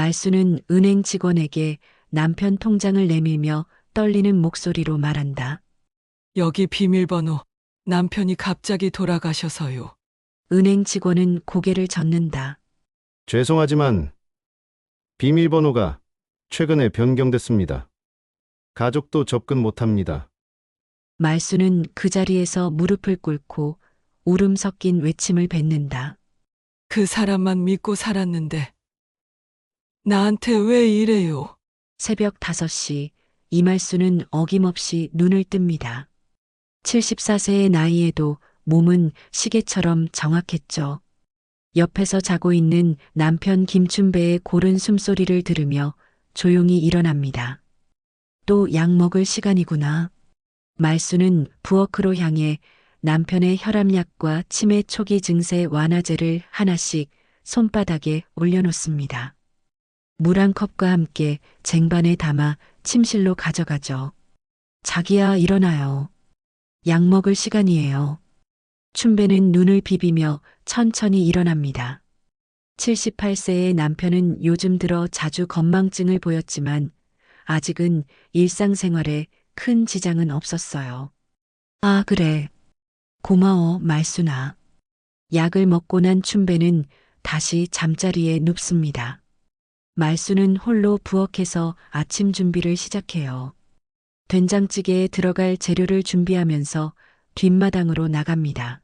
말수는 은행 직원에게 남편 통장을 내밀며 떨리는 목소리로 말한다. 여기 비밀번호. 남편이 갑자기 돌아가셔서요. 은행 직원은 고개를 젓는다. 죄송하지만 비밀번호가 최근에 변경됐습니다. 가족도 접근 못합니다. 말수는 그 자리에서 무릎을 꿇고 울음 섞인 외침을 뱉는다. 그 사람만 믿고 살았는데 나한테 왜 이래요? 새벽 5시 이말수는 어김없이 눈을 뜹니다. 74세의 나이에도 몸은 시계처럼 정확했죠. 옆에서 자고 있는 남편 김춘배의 고른 숨소리를 들으며 조용히 일어납니다. 또 약 먹을 시간이구나. 말수는 부엌으로 향해 남편의 혈압약과 치매 초기 증세 완화제를 하나씩 손바닥에 올려놓습니다. 물 한 컵과 함께 쟁반에 담아 침실로 가져가죠. 자기야, 일어나요. 약 먹을 시간이에요. 춘배는 눈을 비비며 천천히 일어납니다. 78세의 남편은 요즘 들어 자주 건망증을 보였지만 아직은 일상생활에 큰 지장은 없었어요. 아, 그래. 고마워, 말순아. 약을 먹고 난 춘배는 다시 잠자리에 눕습니다. 말수는 홀로 부엌에서 아침 준비를 시작해요. 된장찌개에 들어갈 재료를 준비하면서 뒷마당으로 나갑니다.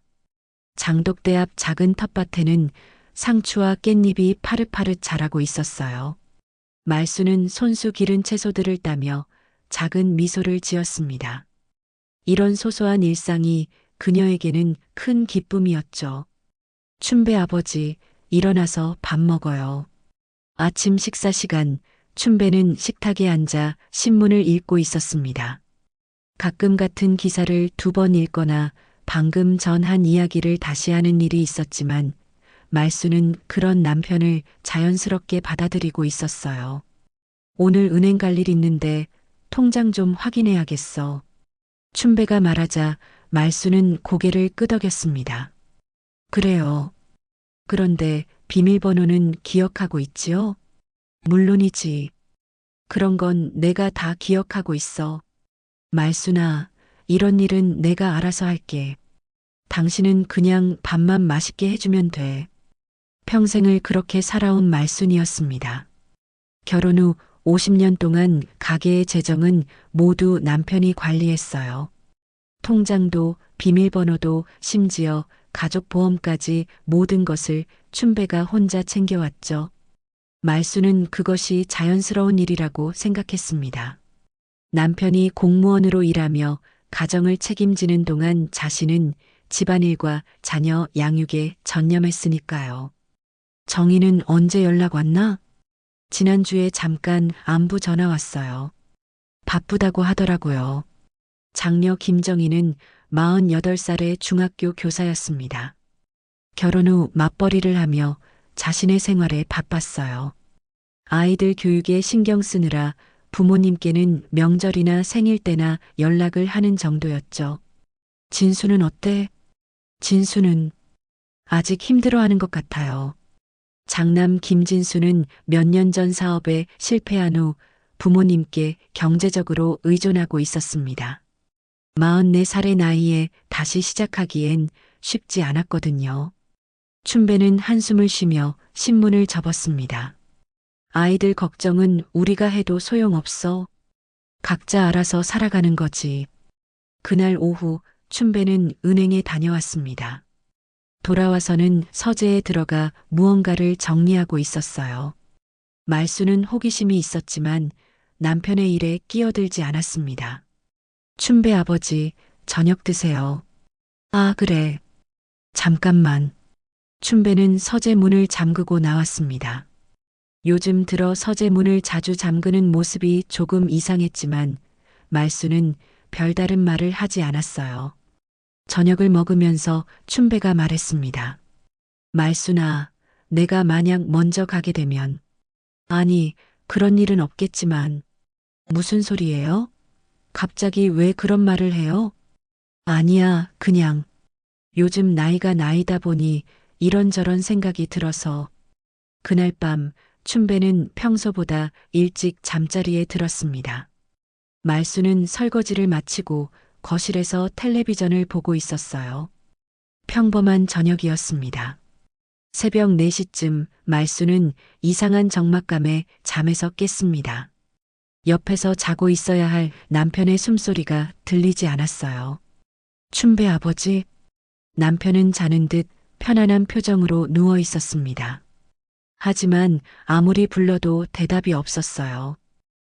장독대 앞 작은 텃밭에는 상추와 깻잎이 파릇파릇 자라고 있었어요. 말수는 손수 기른 채소들을 따며 작은 미소를 지었습니다. 이런 소소한 일상이 그녀에게는 큰 기쁨이었죠. 춘배 아버지, 일어나서 밥 먹어요. 아침 식사 시간, 춘배는 식탁에 앉아 신문을 읽고 있었습니다. 가끔 같은 기사를 2번 읽거나 방금 전 한 이야기를 다시 하는 일이 있었지만 말수는 그런 남편을 자연스럽게 받아들이고 있었어요. 오늘 은행 갈 일 있는데 통장 좀 확인해야겠어. 춘배가 말하자 말수는 고개를 끄덕였습니다. 그래요. 그런데 비밀번호는 기억하고 있지요? 물론이지. 그런 건 내가 다 기억하고 있어. 말수나, 이런 일은 내가 알아서 할게. 당신은 그냥 밥만 맛있게 해주면 돼. 평생을 그렇게 살아온 말순이었습니다. 결혼 후 50년 동안 가게의 재정은 모두 남편이 관리했어요. 통장도 비밀번호도 심지어 가족보험까지 모든 것을 춘배가 혼자 챙겨왔죠. 말수는 그것이 자연스러운 일이라고 생각했습니다. 남편이 공무원으로 일하며 가정을 책임지는 동안 자신은 집안일과 자녀 양육에 전념했으니까요. 정희는 언제 연락 왔나? 지난주에 잠깐 안부 전화 왔어요. 바쁘다고 하더라고요. 장녀 김정희는 48살의 중학교 교사였습니다. 결혼 후 맞벌이를 하며 자신의 생활에 바빴어요. 아이들 교육에 신경 쓰느라 부모님께는 명절이나 생일 때나 연락을 하는 정도였죠. 진수는 어때? 진수는 아직 힘들어하는 것 같아요. 장남 김진수는 몇 년 전 사업에 실패한 후 부모님께 경제적으로 의존하고 있었습니다. 44살의 나이에 다시 시작하기엔 쉽지 않았거든요. 춘배는 한숨을 쉬며 신문을 접었습니다. 아이들 걱정은 우리가 해도 소용없어. 각자 알아서 살아가는 거지. 그날 오후 춘배는 은행에 다녀왔습니다. 돌아와서는 서재에 들어가 무언가를 정리하고 있었어요. 말수는 호기심이 있었지만 남편의 일에 끼어들지 않았습니다. 춘배 아버지, 저녁 드세요. 아, 그래. 잠깐만. 춘배는 서재 문을 잠그고 나왔습니다. 요즘 들어 서재 문을 자주 잠그는 모습이 조금 이상했지만 말수는 별다른 말을 하지 않았어요. 저녁을 먹으면서 춘배가 말했습니다. 말수나, 내가 만약 먼저 가게 되면. 아니, 그런 일은 없겠지만. 무슨 소리예요? 갑자기 왜 그런 말을 해요? 아니야, 그냥. 요즘 나이가 나이다 보니 이런저런 생각이 들어서. 그날 밤 춘배는 평소보다 일찍 잠자리에 들었습니다. 말수는 설거지를 마치고 거실에서 텔레비전을 보고 있었어요. 평범한 저녁이었습니다. 새벽 4시쯤 말수는 이상한 적막감에 잠에서 깼습니다. 옆에서 자고 있어야 할 남편의 숨소리가 들리지 않았어요. 춘배 아버지? 남편은 자는 듯 편안한 표정으로 누워 있었습니다. 하지만 아무리 불러도 대답이 없었어요.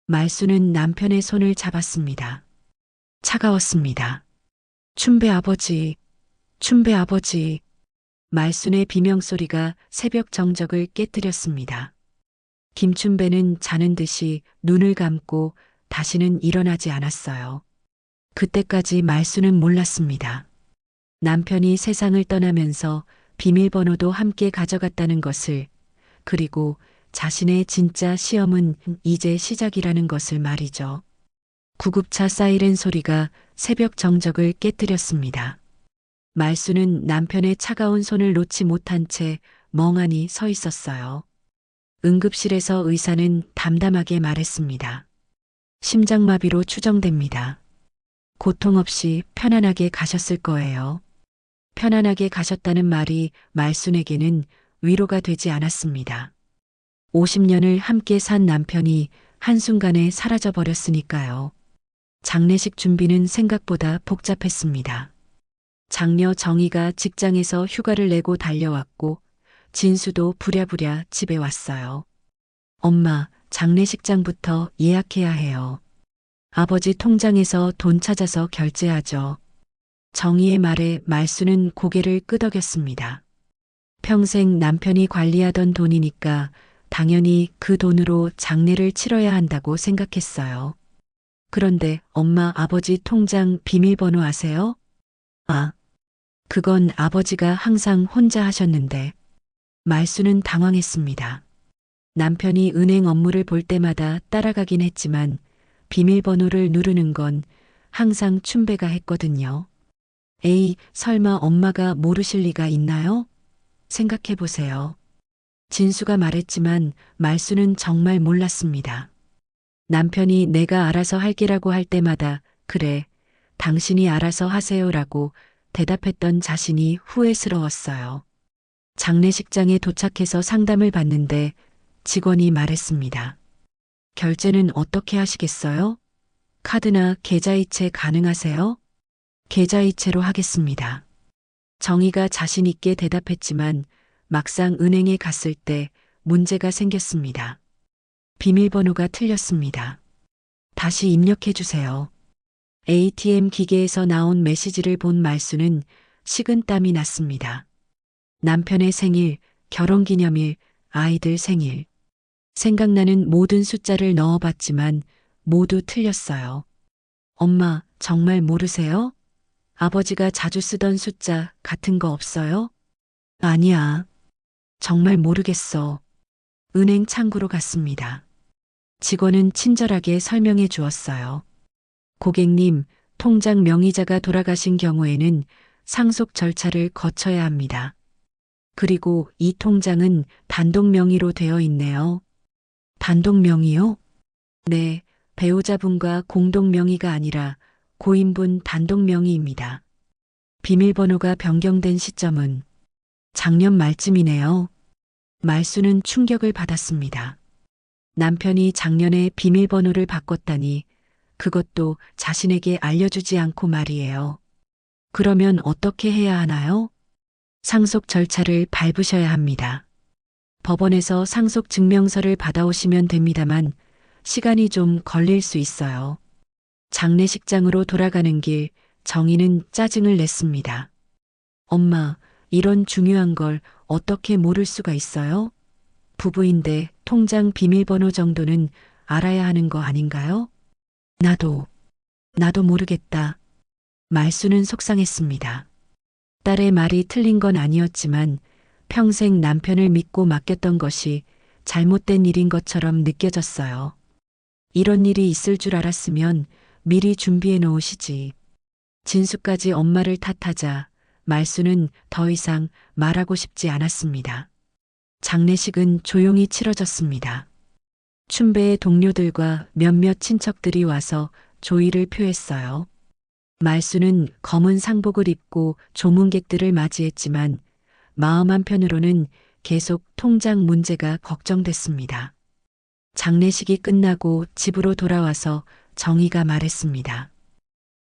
말수는 남편의 손을 잡았습니다. 차가웠습니다. 춘배 아버지, 춘배 아버지. 말순의 비명소리가 새벽 정적을 깨뜨렸습니다. 김춘배는 자는 듯이 눈을 감고 다시는 일어나지 않았어요. 그때까지 말수는 몰랐습니다. 남편이 세상을 떠나면서 비밀번호도 함께 가져갔다는 것을, 그리고 자신의 진짜 시험은 이제 시작이라는 것을 말이죠. 구급차 사이렌 소리가 새벽 정적을 깨뜨렸습니다. 말수는 남편의 차가운 손을 놓지 못한 채 멍하니 서 있었어요. 응급실에서 의사는 담담하게 말했습니다. 심장마비로 추정됩니다. 고통 없이 편안하게 가셨을 거예요. 편안하게 가셨다는 말이 말순에게는 위로가 되지 않았습니다. 50년을 함께 산 남편이 한순간에 사라져버렸으니까요. 장례식 준비는 생각보다 복잡했습니다. 장녀 정희가 직장에서 휴가를 내고 달려왔고 진수도 부랴부랴 집에 왔어요. 엄마, 장례식장부터 예약해야 해요. 아버지 통장에서 돈 찾아서 결제하죠. 정희의 말에 말수는 고개를 끄덕였습니다. 평생 남편이 관리하던 돈이니까 당연히 그 돈으로 장례를 치러야 한다고 생각했어요. 그런데 엄마 아버지 통장 비밀번호 아세요? 아, 그건 아버지가 항상 혼자 하셨는데. 말수는 당황했습니다. 남편이 은행 업무를 볼 때마다 따라가긴 했지만 비밀번호를 누르는 건 항상 춘배가 했거든요. 에이, 설마 엄마가 모르실 리가 있나요? 생각해 보세요. 진수가 말했지만 말수는 정말 몰랐습니다. 남편이 내가 알아서 할게라고 할 때마다 그래, 당신이 알아서 하세요라고 대답했던 자신이 후회스러웠어요. 장례식장에 도착해서 상담을 받는데 직원이 말했습니다. 결제는 어떻게 하시겠어요? 카드나 계좌이체 가능하세요? 계좌이체로 하겠습니다. 정희가 자신 있게 대답했지만 막상 은행에 갔을 때 문제가 생겼습니다. 비밀번호가 틀렸습니다. 다시 입력해 주세요. ATM 기계에서 나온 메시지를 본 말수는 식은땀이 났습니다. 남편의 생일, 결혼기념일, 아이들 생일. 생각나는 모든 숫자를 넣어봤지만 모두 틀렸어요. 엄마, 정말 모르세요? 아버지가 자주 쓰던 숫자 같은 거 없어요? 아니야. 정말 모르겠어. 은행 창구로 갔습니다. 직원은 친절하게 설명해 주었어요. 고객님, 통장 명의자가 돌아가신 경우에는 상속 절차를 거쳐야 합니다. 그리고 이 통장은 단독 명의로 되어 있네요. 단독 명의요? 네, 배우자분과 공동 명의가 아니라 고인분 단독 명의입니다. 비밀번호가 변경된 시점은 작년 말쯤이네요. 말수는 충격을 받았습니다. 남편이 작년에 비밀번호를 바꿨다니 그것도 자신에게 알려주지 않고 말이에요. 그러면 어떻게 해야 하나요? 상속 절차를 밟으셔야 합니다. 법원에서 상속 증명서를 받아오시면 됩니다만 시간이 좀 걸릴 수 있어요. 장례식장으로 돌아가는 길 정희는 짜증을 냈습니다. 엄마, 이런 중요한 걸 어떻게 모를 수가 있어요? 부부인데 통장 비밀번호 정도는 알아야 하는 거 아닌가요? 나도 모르겠다. 말수는 속상했습니다. 딸의 말이 틀린 건 아니었지만 평생 남편을 믿고 맡겼던 것이 잘못된 일인 것처럼 느껴졌어요. 이런 일이 있을 줄 알았으면 미리 준비해 놓으시지. 진수까지 엄마를 탓하자 말수는 더 이상 말하고 싶지 않았습니다. 장례식은 조용히 치러졌습니다. 춘배의 동료들과 몇몇 친척들이 와서 조의를 표했어요. 말수는 검은 상복을 입고 조문객들을 맞이했지만 마음 한편으로는 계속 통장 문제가 걱정됐습니다. 장례식이 끝나고 집으로 돌아와서 정희가 말했습니다.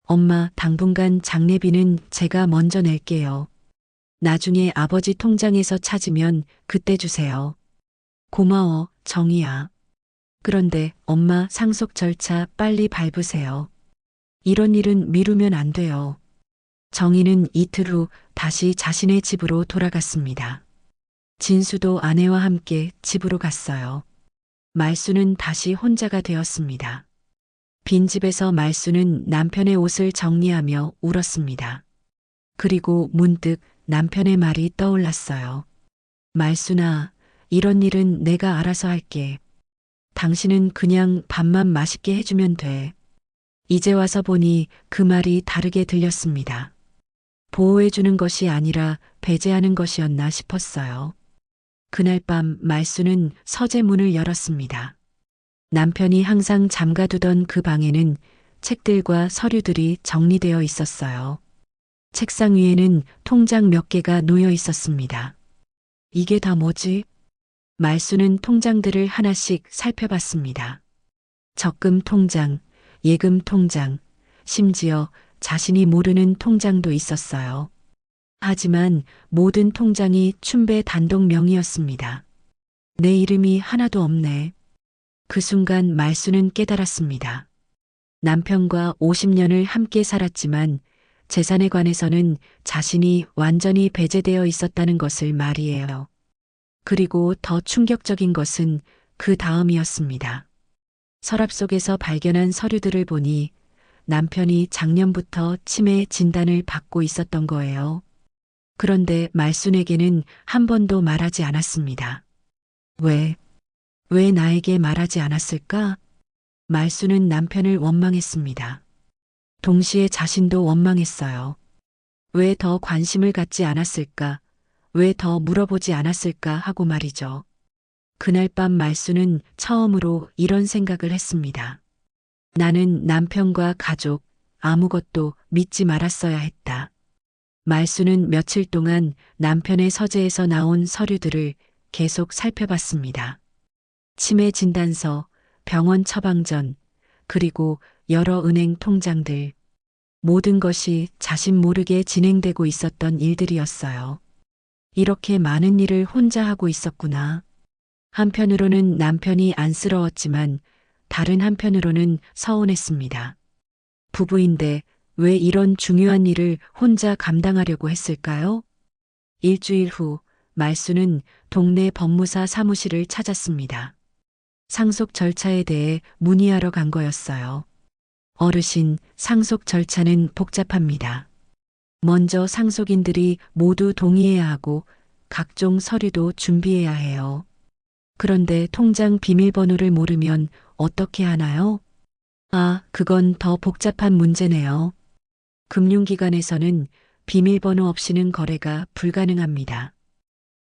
엄마, 당분간 장례비는 제가 먼저 낼게요. 나중에 아버지 통장에서 찾으면 그때 주세요. 고마워, 정희야. 그런데 엄마, 상속 절차 빨리 밟으세요. 이런 일은 미루면 안 돼요. 정희는 이틀 후 다시 자신의 집으로 돌아갔습니다. 진수도 아내와 함께 집으로 갔어요. 말수는 다시 혼자가 되었습니다. 빈집에서 말수는 남편의 옷을 정리하며 울었습니다. 그리고 문득 남편의 말이 떠올랐어요. 말수나, 이런 일은 내가 알아서 할게. 당신은 그냥 밥만 맛있게 해주면 돼. 이제 와서 보니 그 말이 다르게 들렸습니다. 보호해주는 것이 아니라 배제하는 것이었나 싶었어요. 그날 밤 말수는 서재 문을 열었습니다. 남편이 항상 잠가두던 그 방에는 책들과 서류들이 정리되어 있었어요. 책상 위에는 통장 몇 개가 놓여 있었습니다. 이게 다 뭐지? 말수는 통장들을 하나씩 살펴봤습니다. 적금 통장, 예금 통장, 심지어 자신이 모르는 통장도 있었어요. 하지만 모든 통장이 춘배 단독 명의였습니다. 내 이름이 하나도 없네. 그 순간 말수는 깨달았습니다. 남편과 50년을 함께 살았지만 재산에 관해서는 자신이 완전히 배제되어 있었다는 것을 말이에요. 그리고 더 충격적인 것은 그 다음이었습니다. 서랍 속에서 발견한 서류들을 보니 남편이 작년부터 치매 진단을 받고 있었던 거예요. 그런데 말순에게는 한 번도 말하지 않았습니다. 왜 나에게 말하지 않았을까? 말순은 남편을 원망했습니다. 동시에 자신도 원망했어요. 왜 더 관심을 갖지 않았을까? 왜 더 물어보지 않았을까 하고 말이죠. 그날 밤 말수는 처음으로 이런 생각을 했습니다. 나는 남편과 가족, 아무것도 믿지 말았어야 했다. 말수는 며칠 동안 남편의 서재에서 나온 서류들을 계속 살펴봤습니다. 치매 진단서, 병원 처방전, 그리고 여러 은행 통장들. 모든 것이 자신 모르게 진행되고 있었던 일들이었어요. 이렇게 많은 일을 혼자 하고 있었구나. 한편으로는 남편이 안쓰러웠지만 다른 한편으로는 서운했습니다. 부부인데 왜 이런 중요한 일을 혼자 감당하려고 했을까요? 일주일 후 말수는 동네 법무사 사무실을 찾았습니다. 상속 절차에 대해 문의하러 간 거였어요. 어르신, 상속 절차는 복잡합니다. 먼저 상속인들이 모두 동의해야 하고 각종 서류도 준비해야 해요. 그런데 통장 비밀번호를 모르면 어떻게 하나요? 아, 그건 더 복잡한 문제네요. 금융기관에서는 비밀번호 없이는 거래가 불가능합니다.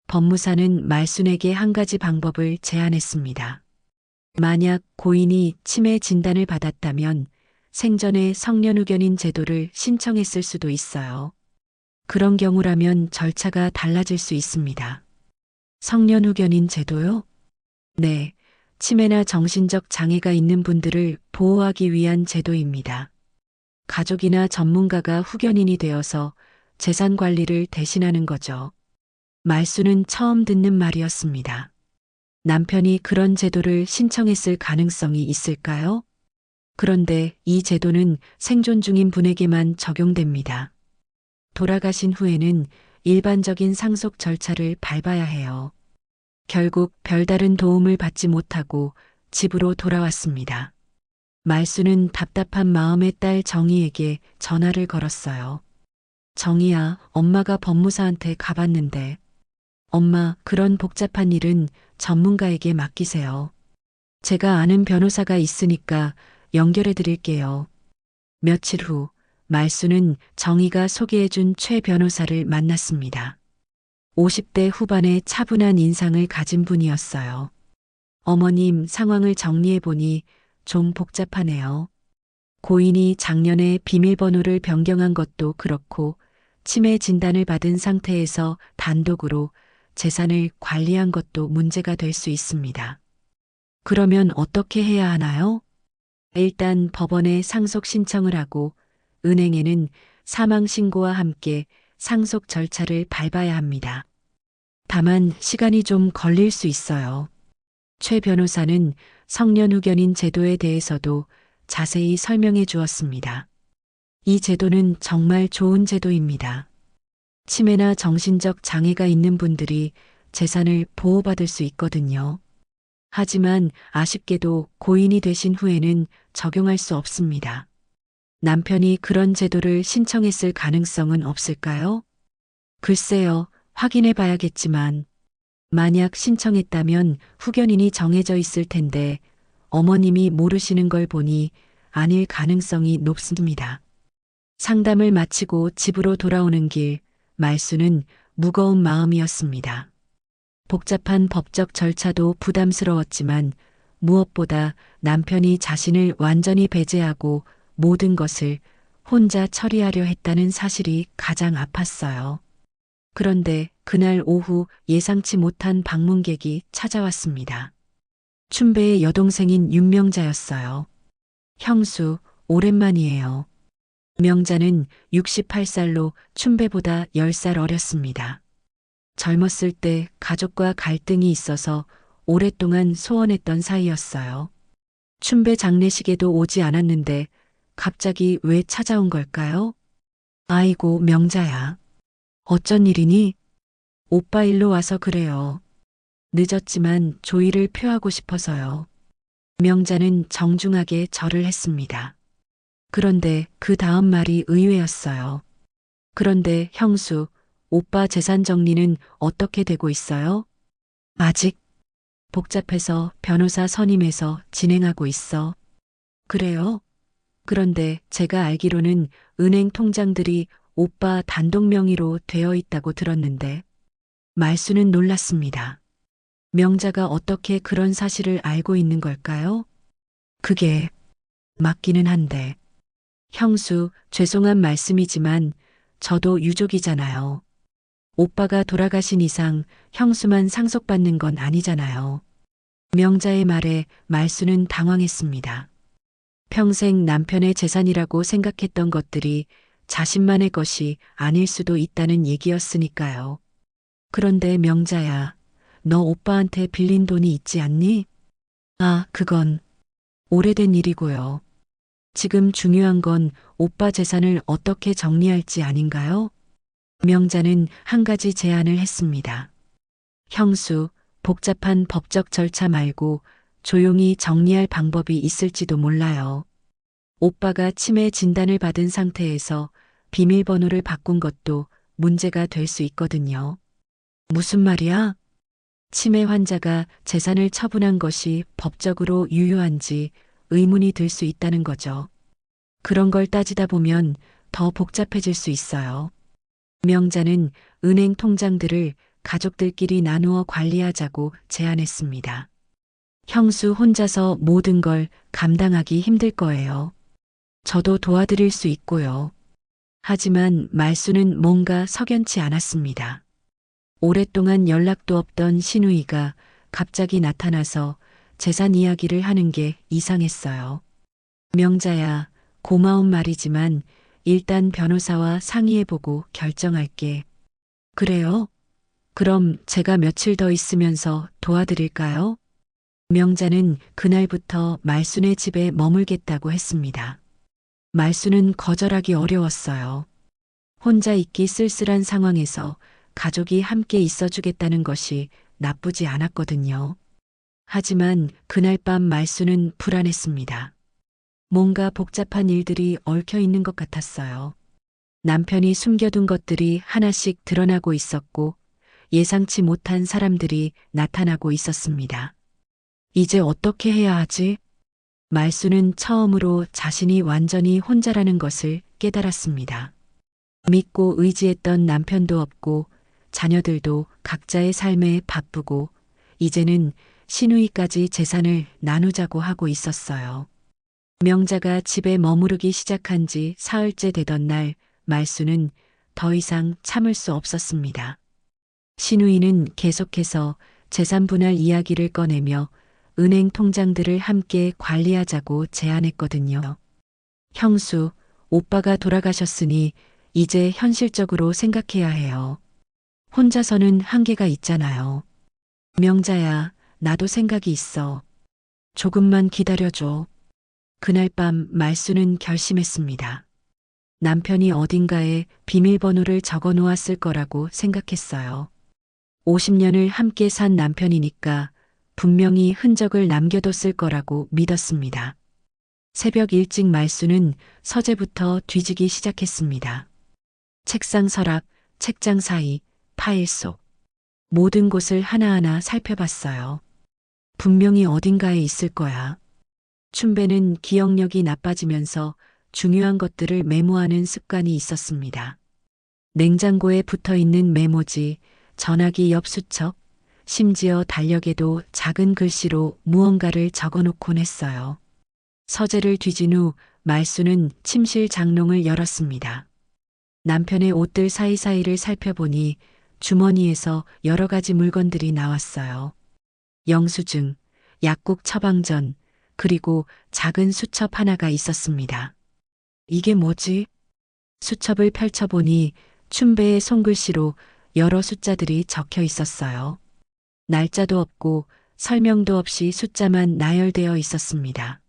법무사는 말순에게 한 가지 방법을 제안했습니다. 만약 고인이 치매 진단을 받았다면 생전에 성년후견인 제도를 신청했을 수도 있어요. 그런 경우라면 절차가 달라질 수 있습니다. 성년후견인 제도요? 네, 치매나 정신적 장애가 있는 분들을 보호하기 위한 제도입니다. 가족이나 전문가가 후견인이 되어서 재산 관리를 대신하는 거죠. 말수는 처음 듣는 말이었습니다. 남편이 그런 제도를 신청했을 가능성이 있을까요? 그런데 이 제도는 생존 중인 분에게만 적용됩니다. 돌아가신 후에는 일반적인 상속 절차를 밟아야 해요. 결국 별다른 도움을 받지 못하고 집으로 돌아왔습니다. 말수는 답답한 마음에 딸 정희에게 전화를 걸었어요. 정희야, 엄마가 법무사한테 가봤는데. 엄마, 그런 복잡한 일은 전문가에게 맡기세요. 제가 아는 변호사가 있으니까 연결해 드릴게요. 며칠 후 말수는 정희가 소개해준 최 변호사를 만났습니다. 50대 후반의 차분한 인상을 가진 분이었어요. 어머님, 상황을 정리해보니 좀 복잡하네요. 고인이 작년에 비밀번호를 변경한 것도 그렇고 치매 진단을 받은 상태에서 단독으로 재산을 관리한 것도 문제가 될 수 있습니다. 그러면 어떻게 해야 하나요? 일단 법원에 상속 신청을 하고 은행에는 사망 신고와 함께 상속 절차를 밟아야 합니다. 다만 시간이 좀 걸릴 수 있어요. 최 변호사는 성년후견인 제도에 대해서도 자세히 설명해 주었습니다. 이 제도는 정말 좋은 제도입니다. 치매나 정신적 장애가 있는 분들이 재산을 보호받을 수 있거든요. 하지만 아쉽게도 고인이 되신 후에는 적용할 수 없습니다. 남편이 그런 제도를 신청했을 가능성은 없을까요? 글쎄요, 확인해 봐야겠지만, 만약 신청했다면 후견인이 정해져 있을 텐데, 어머님이 모르시는 걸 보니 아닐 가능성이 높습니다. 상담을 마치고 집으로 돌아오는 길, 말수는 무거운 마음이었습니다. 복잡한 법적 절차도 부담스러웠지만 무엇보다 남편이 자신을 완전히 배제하고 모든 것을 혼자 처리하려 했다는 사실이 가장 아팠어요. 그런데 그날 오후 예상치 못한 방문객이 찾아왔습니다. 춘배의 여동생인 윤명자였어요. 형수, 오랜만이에요. 명자는 68살로 춘배보다 10살 어렸습니다. 젊었을 때 가족과 갈등이 있어서 오랫동안 소원했던 사이였어요. 춘배 장례식에도 오지 않았는데 갑자기 왜 찾아온 걸까요? 아이고, 명자야. 어쩐 일이니? 오빠 일로 와서 그래요. 늦었지만 조의를 표하고 싶어서요. 명자는 정중하게 절을 했습니다. 그런데 그 다음 말이 의외였어요. 그런데 형수, 오빠 재산 정리는 어떻게 되고 있어요? 아직 복잡해서 변호사 선임해서 진행하고 있어. 그래요? 그런데 제가 알기로는 은행 통장들이 오빠 단독 명의로 되어 있다고 들었는데 말수는 놀랐습니다. 명자가 어떻게 그런 사실을 알고 있는 걸까요? 그게 맞기는 한데. 형수, 죄송한 말씀이지만 저도 유족이잖아요. 오빠가 돌아가신 이상 형수만 상속받는 건 아니잖아요. 명자의 말에 말수는 당황했습니다. 평생 남편의 재산이라고 생각했던 것들이 자신만의 것이 아닐 수도 있다는 얘기였으니까요. 그런데 명자야, 너 오빠한테 빌린 돈이 있지 않니? 아, 그건 오래된 일이고요. 지금 중요한 건 오빠 재산을 어떻게 정리할지 아닌가요? 명자는 한 가지 제안을 했습니다. 형수, 복잡한 법적 절차 말고 조용히 정리할 방법이 있을지도 몰라요. 오빠가 치매 진단을 받은 상태에서 비밀번호를 바꾼 것도 문제가 될 수 있거든요. 무슨 말이야? 치매 환자가 재산을 처분한 것이 법적으로 유효한지 의문이 들 수 있다는 거죠. 그런 걸 따지다 보면 더 복잡해질 수 있어요. 명자는 은행 통장들을 가족들끼리 나누어 관리하자고 제안했습니다. 형수 혼자서 모든 걸 감당하기 힘들 거예요. 저도 도와드릴 수 있고요. 하지만 말수는 뭔가 석연치 않았습니다. 오랫동안 연락도 없던 시누이가 갑자기 나타나서 재산 이야기를 하는 게 이상했어요. 명자야, 고마운 말이지만 일단 변호사와 상의해보고 결정할게. 그래요? 그럼 제가 며칠 더 있으면서 도와드릴까요? 명자는 그날부터 말순의 집에 머물겠다고 했습니다. 말순은 거절하기 어려웠어요. 혼자 있기 쓸쓸한 상황에서 가족이 함께 있어주겠다는 것이 나쁘지 않았거든요. 하지만 그날 밤 말순은 불안했습니다. 뭔가 복잡한 일들이 얽혀 있는 것 같았어요. 남편이 숨겨둔 것들이 하나씩 드러나고 있었고 예상치 못한 사람들이 나타나고 있었습니다. 이제 어떻게 해야 하지? 말수는 처음으로 자신이 완전히 혼자라는 것을 깨달았습니다. 믿고 의지했던 남편도 없고 자녀들도 각자의 삶에 바쁘고 이제는 시누이까지 재산을 나누자고 하고 있었어요. 명자가 집에 머무르기 시작한 지 사흘째 되던 날 말수는 더 이상 참을 수 없었습니다. 시누이는 계속해서 재산 분할 이야기를 꺼내며 은행 통장들을 함께 관리하자고 제안했거든요. 형수, 오빠가 돌아가셨으니 이제 현실적으로 생각해야 해요. 혼자서는 한계가 있잖아요. 명자야, 나도 생각이 있어. 조금만 기다려줘. 그날 밤 말수는 결심했습니다. 남편이 어딘가에 비밀번호를 적어 놓았을 거라고 생각했어요. 50년을 함께 산 남편이니까 분명히 흔적을 남겨뒀을 거라고 믿었습니다. 새벽 일찍 말수는 서재부터 뒤지기 시작했습니다. 책상 서랍, 책장 사이, 파일 속. 모든 곳을 하나하나 살펴봤어요. 분명히 어딘가에 있을 거야. 춘배는 기억력이 나빠지면서 중요한 것들을 메모하는 습관이 있었습니다. 냉장고에 붙어 있는 메모지, 전화기 옆 수첩, 심지어 달력에도 작은 글씨로 무언가를 적어 놓곤 했어요. 서재를 뒤진 후 말수는 침실 장롱을 열었습니다. 남편의 옷들 사이사이를 살펴보니 주머니에서 여러 가지 물건들이 나왔어요. 영수증, 약국 처방전, 그리고 작은 수첩 하나가 있었습니다. 이게 뭐지? 수첩을 펼쳐보니 춘배의 손글씨로 여러 숫자들이 적혀 있었어요. 날짜도 없고 설명도 없이 숫자만 나열되어 있었습니다.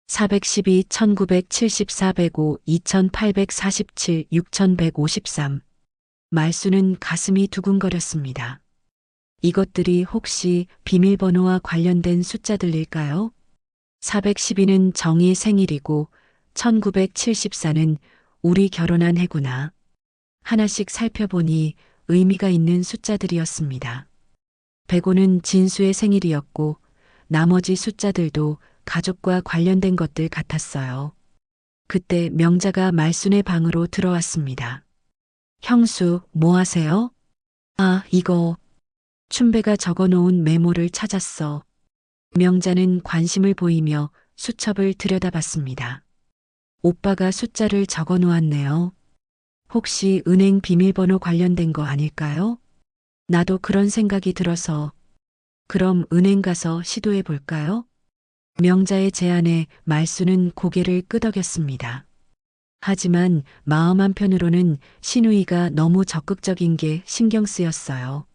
412, 1970, 405, 2847, 6153. 말수는 가슴이 두근거렸습니다. 이것들이 혹시 비밀번호와 관련된 숫자들일까요? 412는 정희의 생일이고 1974는 우리 결혼한 해구나. 하나씩 살펴보니 의미가 있는 숫자들이었습니다. 105는 진수의 생일이었고 나머지 숫자들도 가족과 관련된 것들 같았어요. 그때 명자가 말순의 방으로 들어왔습니다. 형수, 뭐 하세요? 아, 이거. 춘배가 적어놓은 메모를 찾았어. 명자는 관심을 보이며 수첩을 들여다봤습니다. 오빠가 숫자를 적어 놓았네요. 혹시 은행 비밀번호 관련된 거 아닐까요? 나도 그런 생각이 들어서. 그럼 은행 가서 시도해 볼까요? 명자의 제안에 말수는 고개를 끄덕였습니다. 하지만 마음 한편으로는 시누이가 너무 적극적인 게 신경 쓰였어요.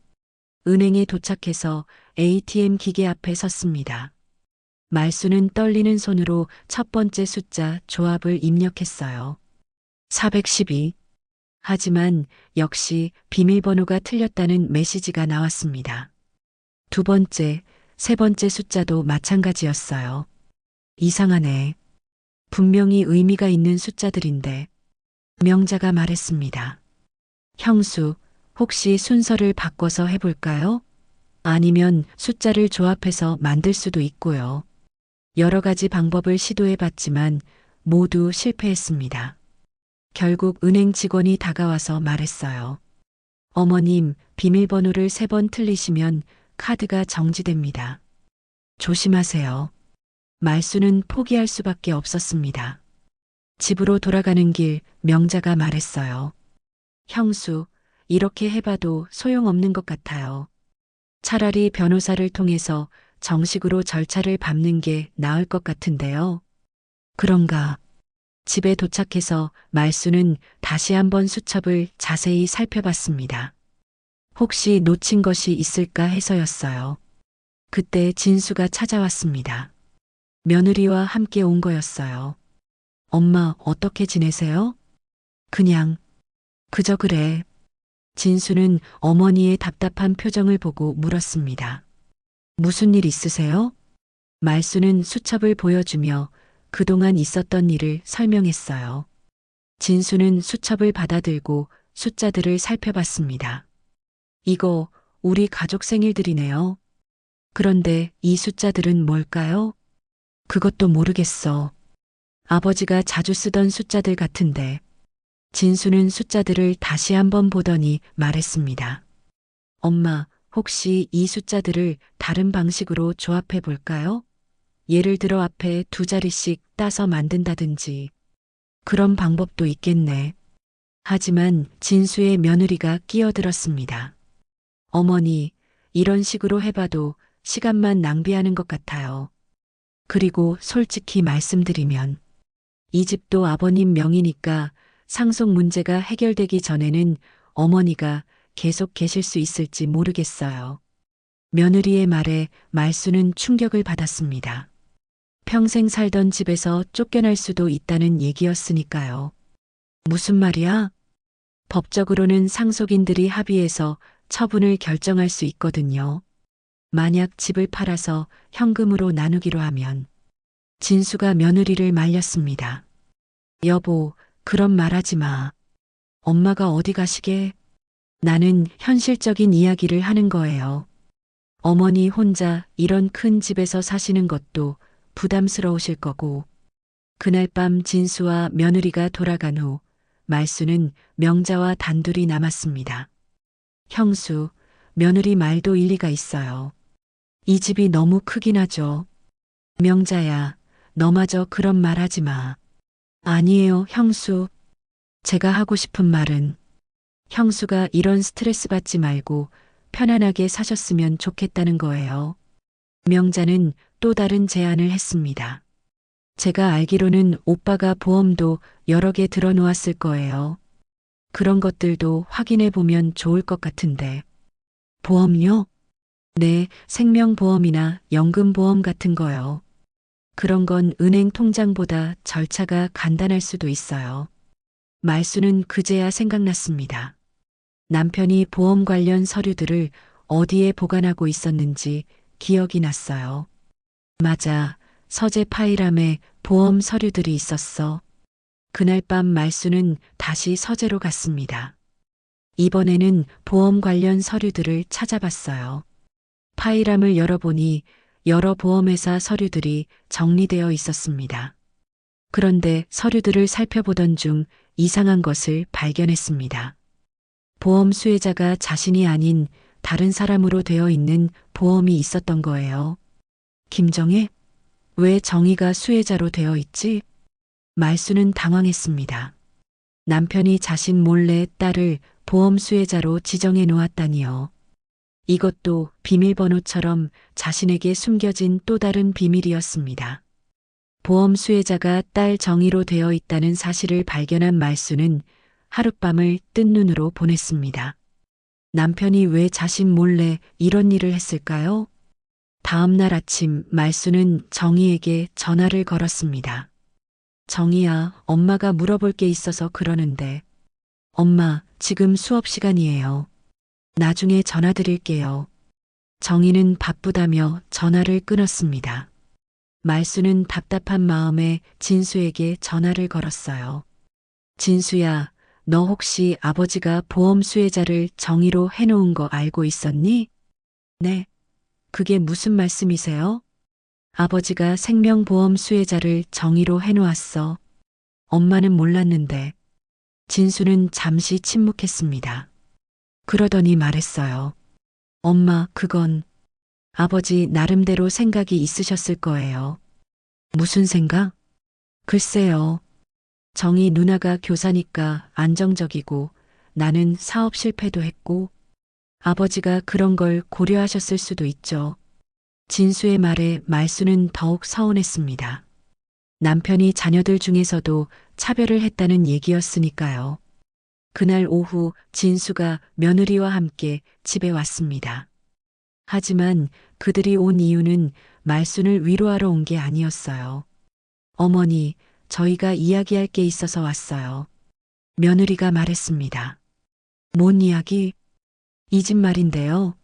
은행에 도착해서 ATM 기계 앞에 섰습니다. 말수는 떨리는 손으로 첫 번째 숫자 조합을 입력했어요. 412. 하지만 역시 비밀번호가 틀렸다는 메시지가 나왔습니다. 두 번째, 세 번째 숫자도 마찬가지였어요. 이상하네. 분명히 의미가 있는 숫자들인데. 명자가 말했습니다. 형수, 혹시 순서를 바꿔서 해볼까요? 아니면 숫자를 조합해서 만들 수도 있고요. 여러 가지 방법을 시도해봤지만 모두 실패했습니다. 결국 은행 직원이 다가와서 말했어요. 어머님, 비밀번호를 3번 틀리시면 카드가 정지됩니다. 조심하세요. 말수는 포기할 수밖에 없었습니다. 집으로 돌아가는 길 명자가 말했어요. 형수, 이렇게 해봐도 소용없는 것 같아요. 차라리 변호사를 통해서 정식으로 절차를 밟는 게 나을 것 같은데요. 그런가? 집에 도착해서 말수는 다시 한번 수첩을 자세히 살펴봤습니다. 혹시 놓친 것이 있을까 해서였어요. 그때 진수가 찾아왔습니다. 며느리와 함께 온 거였어요. 엄마, 어떻게 지내세요? 그저 그래. 진수는 어머니의 답답한 표정을 보고 물었습니다. 무슨 일 있으세요? 말수는 수첩을 보여주며 그동안 있었던 일을 설명했어요. 진수는 수첩을 받아들고 숫자들을 살펴봤습니다. 이거 우리 가족 생일들이네요. 그런데 이 숫자들은 뭘까요? 그것도 모르겠어. 아버지가 자주 쓰던 숫자들 같은데. 진수는 숫자들을 다시 한번 보더니 말했습니다. 엄마, 혹시 이 숫자들을 다른 방식으로 조합해 볼까요? 예를 들어 앞에 두 자리씩 따서 만든다든지. 그런 방법도 있겠네. 하지만 진수의 며느리가 끼어들었습니다. 어머니, 이런 식으로 해봐도 시간만 낭비하는 것 같아요. 그리고 솔직히 말씀드리면 이 집도 아버님 명의니까 상속 문제가 해결되기 전에는 어머니가 계속 계실 수 있을지 모르겠어요. 며느리의 말에 말수는 충격을 받았습니다. 평생 살던 집에서 쫓겨날 수도 있다는 얘기였으니까요. 무슨 말이야? 법적으로는 상속인들이 합의해서 처분을 결정할 수 있거든요. 만약 집을 팔아서 현금으로 나누기로 하면 진수가 며느리를 말렸습니다. 여보, 그런 말 하지 마. 엄마가 어디 가시게? 나는 현실적인 이야기를 하는 거예요. 어머니 혼자 이런 큰 집에서 사시는 것도 부담스러우실 거고, 그날 밤 진수와 며느리가 돌아간 후 말수는 명자와 단둘이 남았습니다. 형수, 며느리 말도 일리가 있어요. 이 집이 너무 크긴 하죠. 명자야, 너마저 그런 말 하지 마. 아니에요, 형수. 제가 하고 싶은 말은 형수가 이런 스트레스 받지 말고 편안하게 사셨으면 좋겠다는 거예요. 명자는 또 다른 제안을 했습니다. 제가 알기로는 오빠가 보험도 여러 개 들어놓았을 거예요. 그런 것들도 확인해 보면 좋을 것 같은데. 보험요? 네, 생명보험이나 연금보험 같은 거요. 그런 건 은행 통장보다 절차가 간단할 수도 있어요. 말수는 그제야 생각났습니다. 남편이 보험 관련 서류들을 어디에 보관하고 있었는지 기억이 났어요. 맞아, 서재 파일함에 보험 서류들이 있었어. 그날 밤 말수는 다시 서재로 갔습니다. 이번에는 보험 관련 서류들을 찾아봤어요. 파일함을 열어보니 여러 보험회사 서류들이 정리되어 있었습니다. 그런데 서류들을 살펴보던 중 이상한 것을 발견했습니다. 보험 수혜자가 자신이 아닌 다른 사람으로 되어 있는 보험이 있었던 거예요. 김정혜? 왜 정희가 수혜자로 되어 있지? 말수는 당황했습니다. 남편이 자신 몰래 딸을 보험 수혜자로 지정해 놓았다니요. 이것도 비밀번호처럼 자신에게 숨겨진 또 다른 비밀이었습니다. 보험 수혜자가 딸 정희로 되어 있다는 사실을 발견한 말수는 하룻밤을 뜬 눈으로 보냈습니다. 남편이 왜 자신 몰래 이런 일을 했을까요? 다음 날 아침 말수는 정희에게 전화를 걸었습니다. 정희야, 엄마가 물어볼 게 있어서 그러는데. 엄마, 지금 수업 시간이에요. 나중에 전화 드릴게요. 정희는 바쁘다며 전화를 끊었습니다. 말수는 답답한 마음에 진수에게 전화를 걸었어요. 진수야, 너 혹시 아버지가 보험 수혜자를 정희로 해놓은 거 알고 있었니? 네. 그게 무슨 말씀이세요? 아버지가 생명보험 수혜자를 정희로 해놓았어. 엄마는 몰랐는데. 진수는 잠시 침묵했습니다. 그러더니 말했어요. 엄마, 그건 아버지 나름대로 생각이 있으셨을 거예요. 무슨 생각? 글쎄요. 정희 누나가 교사니까 안정적이고 나는 사업 실패도 했고 아버지가 그런 걸 고려하셨을 수도 있죠. 진수의 말에 말수는 더욱 서운했습니다. 남편이 자녀들 중에서도 차별을 했다는 얘기였으니까요. 그날 오후 진수가 며느리와 함께 집에 왔습니다. 하지만 그들이 온 이유는 말순을 위로하러 온 게 아니었어요. 어머니, 저희가 이야기할 게 있어서 왔어요. 며느리가 말했습니다. 뭔 이야기? 이 집 말인데요.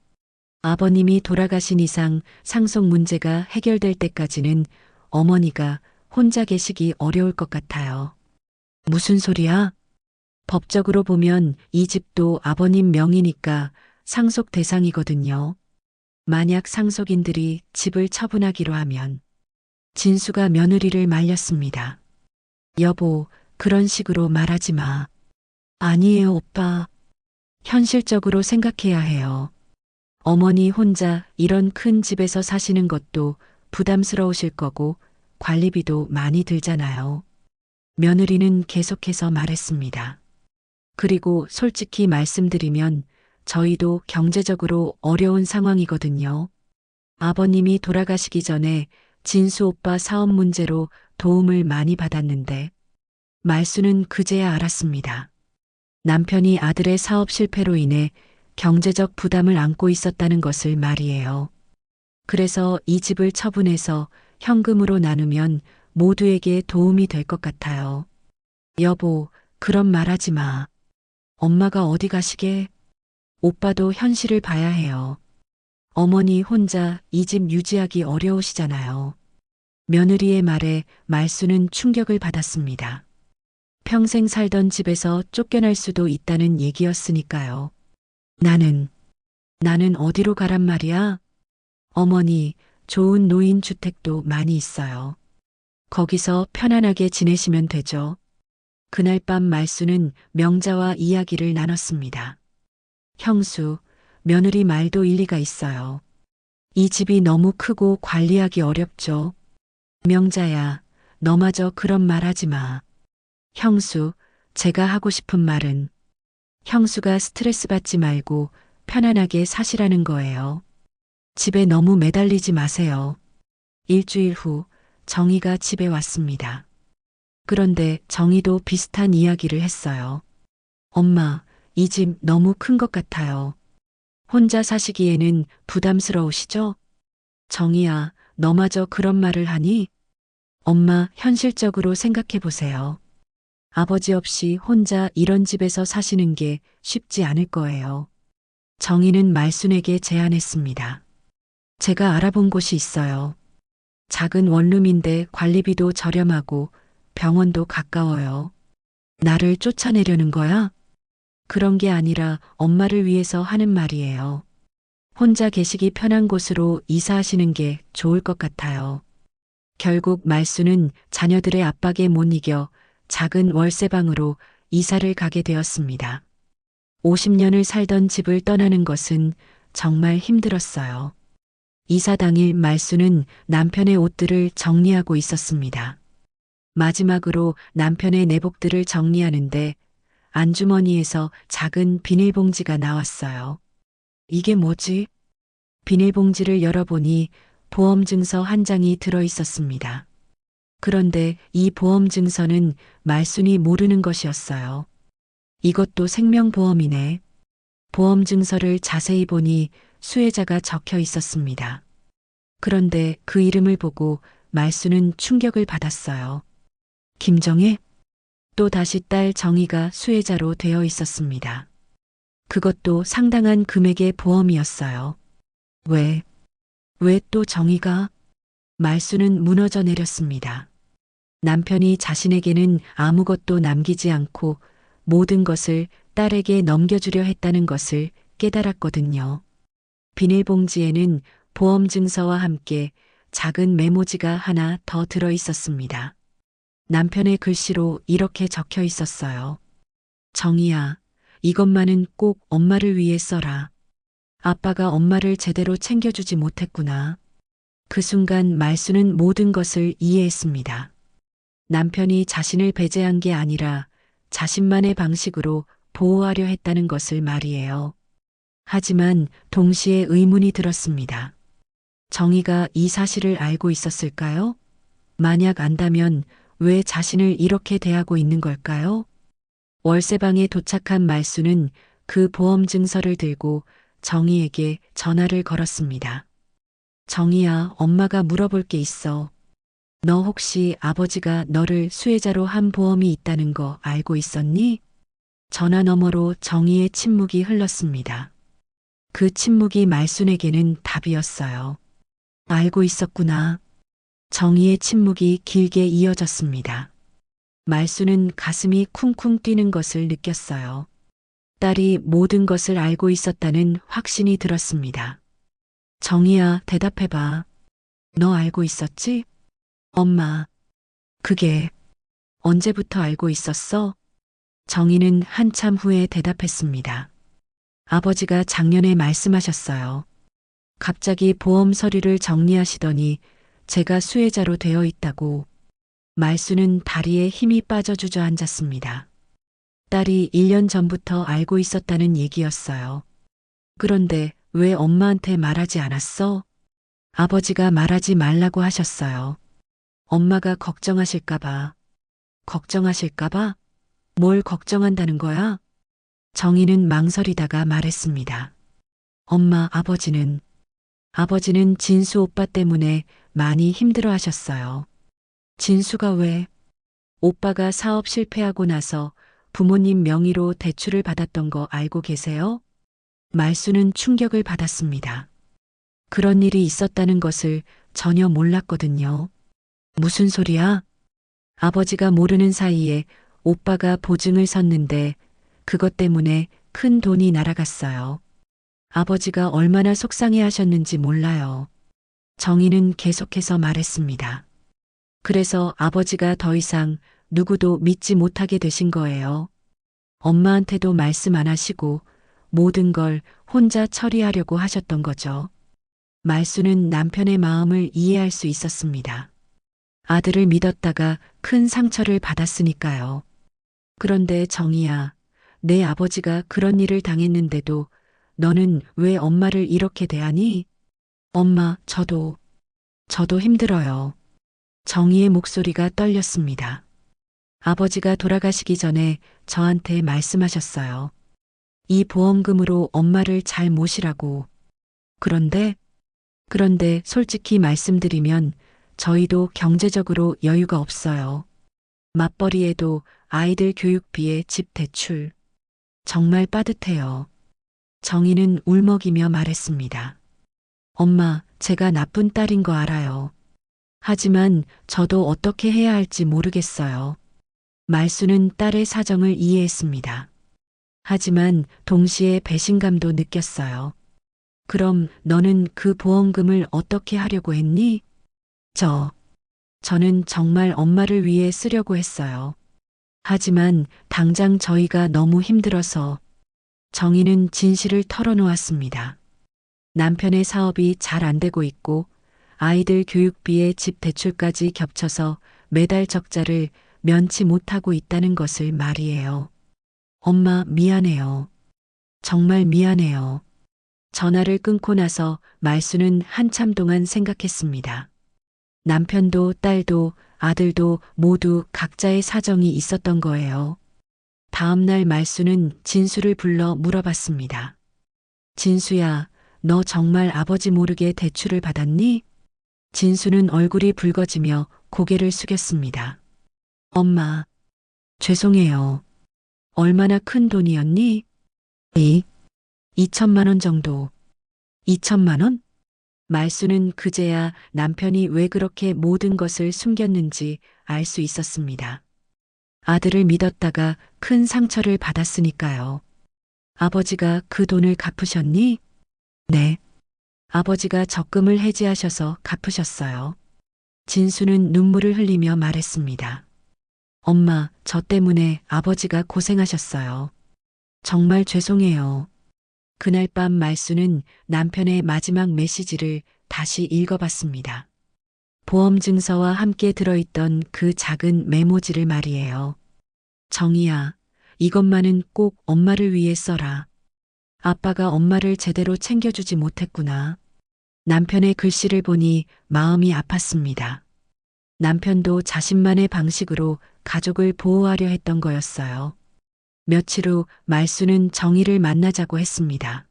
아버님이 돌아가신 이상 상속 문제가 해결될 때까지는 어머니가 혼자 계시기 어려울 것 같아요. 무슨 소리야? 법적으로 보면 이 집도 아버님 명의니까 상속 대상이거든요. 만약 상속인들이 집을 처분하기로 하면 진수가 며느리를 말렸습니다. 여보, 그런 식으로 말하지 마. 아니에요, 오빠. 현실적으로 생각해야 해요. 어머니 혼자 이런 큰 집에서 사시는 것도 부담스러우실 거고 관리비도 많이 들잖아요. 며느리는 계속해서 말했습니다. 그리고 솔직히 말씀드리면 저희도 경제적으로 어려운 상황이거든요. 아버님이 돌아가시기 전에 진수 오빠 사업 문제로 도움을 많이 받았는데 말수는 그제야 알았습니다. 남편이 아들의 사업 실패로 인해 경제적 부담을 안고 있었다는 것을 말이에요. 그래서 이 집을 처분해서 현금으로 나누면 모두에게 도움이 될 것 같아요. 여보, 그런 말 하지 마. 엄마가 어디 가시게? 오빠도 현실을 봐야 해요. 어머니 혼자 이 집 유지하기 어려우시잖아요. 며느리의 말에 말수는 충격을 받았습니다. 평생 살던 집에서 쫓겨날 수도 있다는 얘기였으니까요. 나는 어디로 가란 말이야? 어머니, 좋은 노인 주택도 많이 있어요. 거기서 편안하게 지내시면 되죠. 그날 밤 말수는 명자와 이야기를 나눴습니다. 형수, 며느리 말도 일리가 있어요. 이 집이 너무 크고 관리하기 어렵죠. 명자야, 너마저 그런 말 하지 마. 형수, 제가 하고 싶은 말은 형수가 스트레스 받지 말고 편안하게 사시라는 거예요. 집에 너무 매달리지 마세요. 일주일 후 정희가 집에 왔습니다. 그런데 정희도 비슷한 이야기를 했어요. 엄마, 이 집 너무 큰 것 같아요. 혼자 사시기에는 부담스러우시죠? 정희야, 너마저 그런 말을 하니? 엄마, 현실적으로 생각해 보세요. 아버지 없이 혼자 이런 집에서 사시는 게 쉽지 않을 거예요. 정희는 말순에게 제안했습니다. 제가 알아본 곳이 있어요. 작은 원룸인데 관리비도 저렴하고 병원도 가까워요. 나를 쫓아내려는 거야? 그런 게 아니라 엄마를 위해서 하는 말이에요. 혼자 계시기 편한 곳으로 이사하시는 게 좋을 것 같아요. 결국 말수는 자녀들의 압박에 못 이겨 작은 월세방으로 이사를 가게 되었습니다. 50년을 살던 집을 떠나는 것은 정말 힘들었어요. 이사 당일 말수는 남편의 옷들을 정리하고 있었습니다. 마지막으로 남편의 내복들을 정리하는데 안주머니에서 작은 비닐봉지가 나왔어요. 이게 뭐지? 비닐봉지를 열어보니 보험증서 한 장이 들어 있었습니다. 그런데 이 보험증서는 말순이 모르는 것이었어요. 이것도 생명보험이네. 보험증서를 자세히 보니 수혜자가 적혀 있었습니다. 그런데 그 이름을 보고 말순은 충격을 받았어요. 김정혜? 또 다시 딸 정희가 수혜자로 되어 있었습니다. 그것도 상당한 금액의 보험이었어요. 왜 또 정희가? 말수는 무너져 내렸습니다. 남편이 자신에게는 아무것도 남기지 않고 모든 것을 딸에게 넘겨주려 했다는 것을 깨달았거든요. 비닐봉지에는 보험증서와 함께 작은 메모지가 하나 더 들어 있었습니다. 남편의 글씨로 이렇게 적혀 있었어요. 정희야, 이것만은 꼭 엄마를 위해 써라. 아빠가 엄마를 제대로 챙겨주지 못했구나. 그 순간 말수는 모든 것을 이해했습니다. 남편이 자신을 배제한 게 아니라 자신만의 방식으로 보호하려 했다는 것을 말이에요. 하지만 동시에 의문이 들었습니다. 정희가 이 사실을 알고 있었을까요? 만약 안다면 왜 자신을 이렇게 대하고 있는 걸까요? 월세방에 도착한 말수는 그 보험 증서를 들고 정희에게 전화를 걸었습니다. 정희야, 엄마가 물어볼 게 있어. 너 혹시 아버지가 너를 수혜자로 한 보험이 있다는 거 알고 있었니? 전화 너머로 정희의 침묵이 흘렀습니다. 그 침묵이 말순에게는 답이었어요. 알고 있었구나. 정희의 침묵이 길게 이어졌습니다. 말순은 가슴이 쿵쿵 뛰는 것을 느꼈어요. 딸이 모든 것을 알고 있었다는 확신이 들었습니다. 정희야, 대답해봐. 너 알고 있었지? 엄마, 그게 언제부터 알고 있었어? 정희는 한참 후에 대답했습니다. 아버지가 작년에 말씀하셨어요. 갑자기 보험 서류를 정리하시더니 제가 수혜자로 되어 있다고. 말수는 다리에 힘이 빠져 주저앉았습니다. 딸이 1년 전부터 알고 있었다는 얘기였어요. 그런데 왜 엄마한테 말하지 않았어? 아버지가 말하지 말라고 하셨어요. 엄마가 걱정하실까봐. 걱정하실까봐? 뭘 걱정한다는 거야? 정희는 망설이다가 말했습니다. 엄마, 아버지는 진수 오빠 때문에 많이 힘들어 하셨어요. 진수가 왜? 오빠가 사업 실패하고 나서 부모님 명의로 대출을 받았던 거 알고 계세요? 말수는 충격을 받았습니다. 그런 일이 있었다는 것을 전혀 몰랐거든요. 무슨 소리야? 아버지가 모르는 사이에 오빠가 보증을 섰는데 그것 때문에 큰 돈이 날아갔어요. 아버지가 얼마나 속상해 하셨는지 몰라요. 정희는 계속해서 말했습니다. 그래서 아버지가 더 이상 누구도 믿지 못하게 되신 거예요. 엄마한테도 말씀 안 하시고 모든 걸 혼자 처리하려고 하셨던 거죠. 말수는 남편의 마음을 이해할 수 있었습니다. 아들을 믿었다가 큰 상처를 받았으니까요. 그런데 정희야, 내 아버지가 그런 일을 당했는데도 너는 왜 엄마를 이렇게 대하니? 엄마, 저도 힘들어요. 정희의 목소리가 떨렸습니다. 아버지가 돌아가시기 전에 저한테 말씀하셨어요. 이 보험금으로 엄마를 잘 모시라고. 그런데 솔직히 말씀드리면 저희도 경제적으로 여유가 없어요. 맞벌이에도 아이들 교육비에 집 대출. 정말 빠듯해요. 정희는 울먹이며 말했습니다. 엄마, 제가 나쁜 딸인 거 알아요. 하지만 저도 어떻게 해야 할지 모르겠어요. 말수는 딸의 사정을 이해했습니다. 하지만 동시에 배신감도 느꼈어요. 그럼 너는 그 보험금을 어떻게 하려고 했니? 저는 정말 엄마를 위해 쓰려고 했어요. 하지만 당장 저희가 너무 힘들어서. 정희는 진실을 털어놓았습니다. 남편의 사업이 잘 안 되고 있고 아이들 교육비에 집 대출까지 겹쳐서 매달 적자를 면치 못하고 있다는 것을 말이에요. 엄마, 미안해요. 정말 미안해요. 전화를 끊고 나서 말수는 한참 동안 생각했습니다. 남편도 딸도 아들도 모두 각자의 사정이 있었던 거예요. 다음 날 말수는 진수를 불러 물어봤습니다. 진수야, 너 정말 아버지 모르게 대출을 받았니? 진수는 얼굴이 붉어지며 고개를 숙였습니다. 엄마, 죄송해요. 얼마나 큰 돈이었니? 2천만 원 정도. 2천만 원? 말수는 그제야 남편이 왜 그렇게 모든 것을 숨겼는지 알 수 있었습니다. 아들을 믿었다가 큰 상처를 받았으니까요. 아버지가 그 돈을 갚으셨니? 네. 아버지가 적금을 해지하셔서 갚으셨어요. 진수는 눈물을 흘리며 말했습니다. 엄마, 저 때문에 아버지가 고생하셨어요. 정말 죄송해요. 그날 밤 말수는 남편의 마지막 메시지를 다시 읽어봤습니다. 보험 증서와 함께 들어있던 그 작은 메모지를 말이에요. 정희야, 이것만은 꼭 엄마를 위해 써라. 아빠가 엄마를 제대로 챙겨주지 못했구나. 남편의 글씨를 보니 마음이 아팠습니다. 남편도 자신만의 방식으로 가족을 보호하려 했던 거였어요. 며칠 후 말수는 정희를 만나자고 했습니다.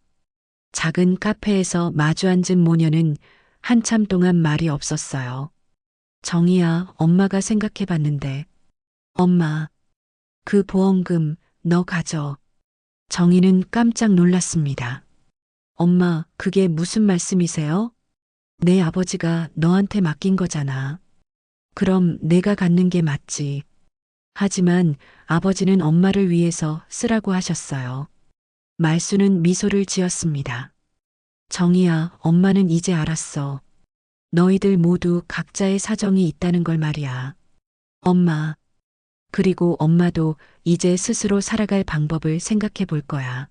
작은 카페에서 마주 앉은 모녀는 한참 동안 말이 없었어요. 정희야, 엄마가 생각해 봤는데. 엄마, 그 보험금 너 가져. 정희는 깜짝 놀랐습니다. 엄마, 그게 무슨 말씀이세요? 내 아버지가 너한테 맡긴 거잖아. 그럼 내가 갖는 게 맞지. 하지만 아버지는 엄마를 위해서 쓰라고 하셨어요. 말수는 미소를 지었습니다. 정희야, 엄마는 이제 알았어. 너희들 모두 각자의 사정이 있다는 걸 말이야. 엄마. 그리고 엄마도 이제 스스로 살아갈 방법을 생각해 볼 거야.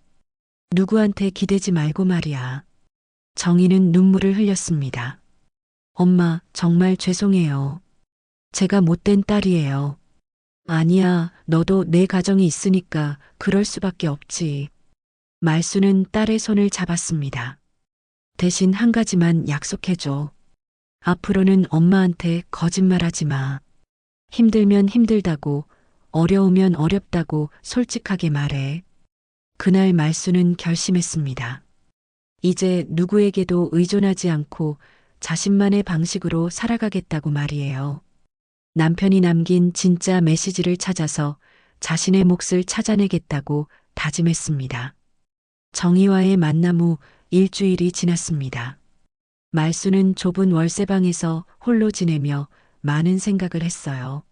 누구한테 기대지 말고 말이야. 정희는 눈물을 흘렸습니다. 엄마, 정말 죄송해요. 제가 못된 딸이에요. 아니야, 너도 내 가정이 있으니까 그럴 수밖에 없지. 말수는 딸의 손을 잡았습니다. 대신 한 가지만 약속해줘. 앞으로는 엄마한테 거짓말하지 마. 힘들면 힘들다고, 어려우면 어렵다고 솔직하게 말해. 그날 말수는 결심했습니다. 이제 누구에게도 의존하지 않고 자신만의 방식으로 살아가겠다고 말이에요. 남편이 남긴 진짜 메시지를 찾아서 자신의 몫을 찾아내겠다고 다짐했습니다. 정희와의 만남 후 일주일이 지났습니다. 말수는 좁은 월세방에서 홀로 지내며 많은 생각을 했어요.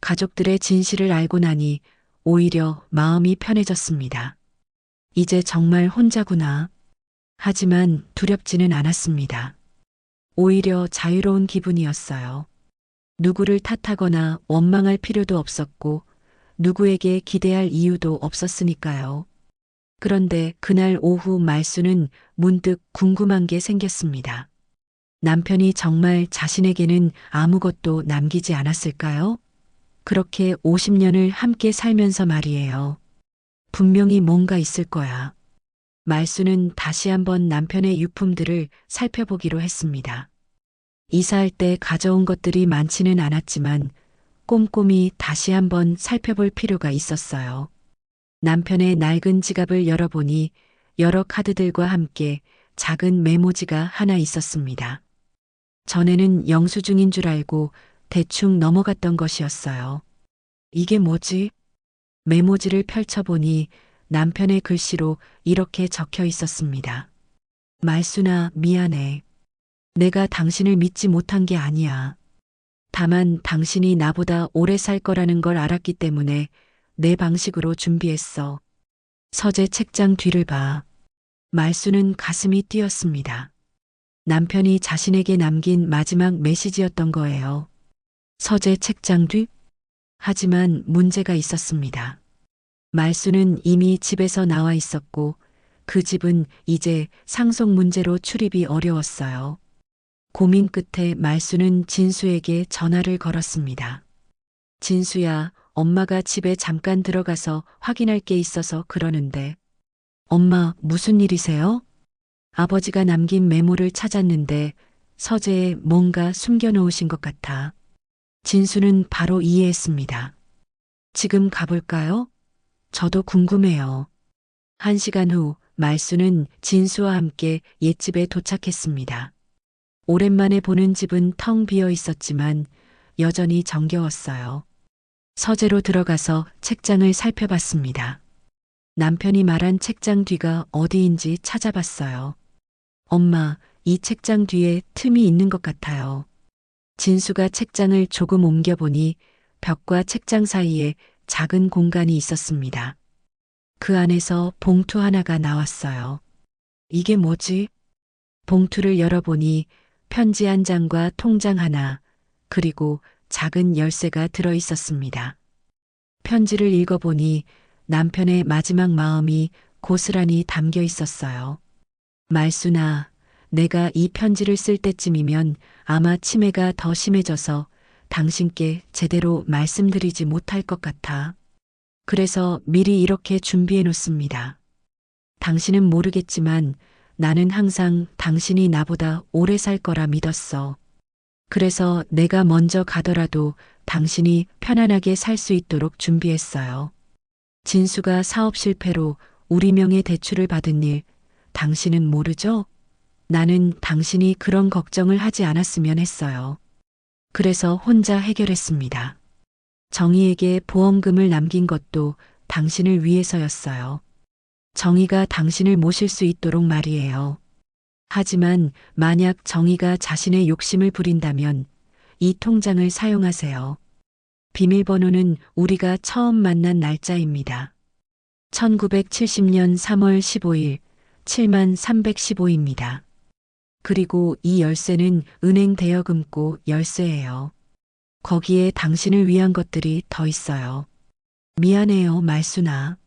가족들의 진실을 알고 나니 오히려 마음이 편해졌습니다. 이제 정말 혼자구나. 하지만 두렵지는 않았습니다. 오히려 자유로운 기분이었어요. 누구를 탓하거나 원망할 필요도 없었고 누구에게 기대할 이유도 없었으니까요. 그런데 그날 오후 말수는 문득 궁금한 게 생겼습니다. 남편이 정말 자신에게는 아무것도 남기지 않았을까요? 그렇게 50년을 함께 살면서 말이에요. 분명히 뭔가 있을 거야. 말수는 다시 한번 남편의 유품들을 살펴보기로 했습니다. 이사할 때 가져온 것들이 많지는 않았지만 꼼꼼히 다시 한번 살펴볼 필요가 있었어요. 남편의 낡은 지갑을 열어보니 여러 카드들과 함께 작은 메모지가 하나 있었습니다. 전에는 영수증인 줄 알고 대충 넘어갔던 것이었어요. 이게 뭐지? 메모지를 펼쳐보니 남편의 글씨로 이렇게 적혀 있었습니다. 말수나 미안해. 내가 당신을 믿지 못한 게 아니야. 다만 당신이 나보다 오래 살 거라는 걸 알았기 때문에 내 방식으로 준비했어. 서재 책장 뒤를 봐. 말수는 가슴이 뛰었습니다. 남편이 자신에게 남긴 마지막 메시지였던 거예요. 서재 책장 뒤? 하지만 문제가 있었습니다. 말수는 이미 집에서 나와 있었고 그 집은 이제 상속 문제로 출입이 어려웠어요. 고민 끝에 말수는 진수에게 전화를 걸었습니다. 진수야, 엄마가 집에 잠깐 들어가서 확인할 게 있어서 그러는데. 엄마, 무슨 일이세요? 아버지가 남긴 메모를 찾았는데 서재에 뭔가 숨겨놓으신 것 같아. 진수는 바로 이해했습니다. 지금 가볼까요? 저도 궁금해요. 1시간 후 말수는 진수와 함께 옛집에 도착했습니다. 오랜만에 보는 집은 텅 비어 있었지만 여전히 정겨웠어요. 서재로 들어가서 책장을 살펴봤습니다. 남편이 말한 책장 뒤가 어디인지 찾아봤어요. 엄마, 이 책장 뒤에 틈이 있는 것 같아요. 진수가 책장을 조금 옮겨보니 벽과 책장 사이에 작은 공간이 있었습니다. 그 안에서 봉투 하나가 나왔어요. 이게 뭐지? 봉투를 열어보니 편지 한 장과 통장 하나, 그리고 작은 열쇠가 들어 있었습니다. 편지를 읽어보니 남편의 마지막 마음이 고스란히 담겨 있었어요. 말수나, 내가 이 편지를 쓸 때쯤이면 아마 치매가 더 심해져서 당신께 제대로 말씀드리지 못할 것 같아. 그래서 미리 이렇게 준비해 놓습니다. 당신은 모르겠지만 나는 항상 당신이 나보다 오래 살 거라 믿었어. 그래서 내가 먼저 가더라도 당신이 편안하게 살 수 있도록 준비했어요. 진수가 사업 실패로 우리 명의 대출을 받은 일, 당신은 모르죠? 나는 당신이 그런 걱정을 하지 않았으면 했어요. 그래서 혼자 해결했습니다. 정희에게 보험금을 남긴 것도 당신을 위해서였어요. 정희가 당신을 모실 수 있도록 말이에요. 하지만 만약 정희가 자신의 욕심을 부린다면 이 통장을 사용하세요. 비밀번호는 우리가 처음 만난 날짜입니다. 1970년 3월 15일 7315입니다. 그리고 이 열쇠는 은행 대여금고 열쇠예요. 거기에 당신을 위한 것들이 더 있어요. 미안해요, 말수나.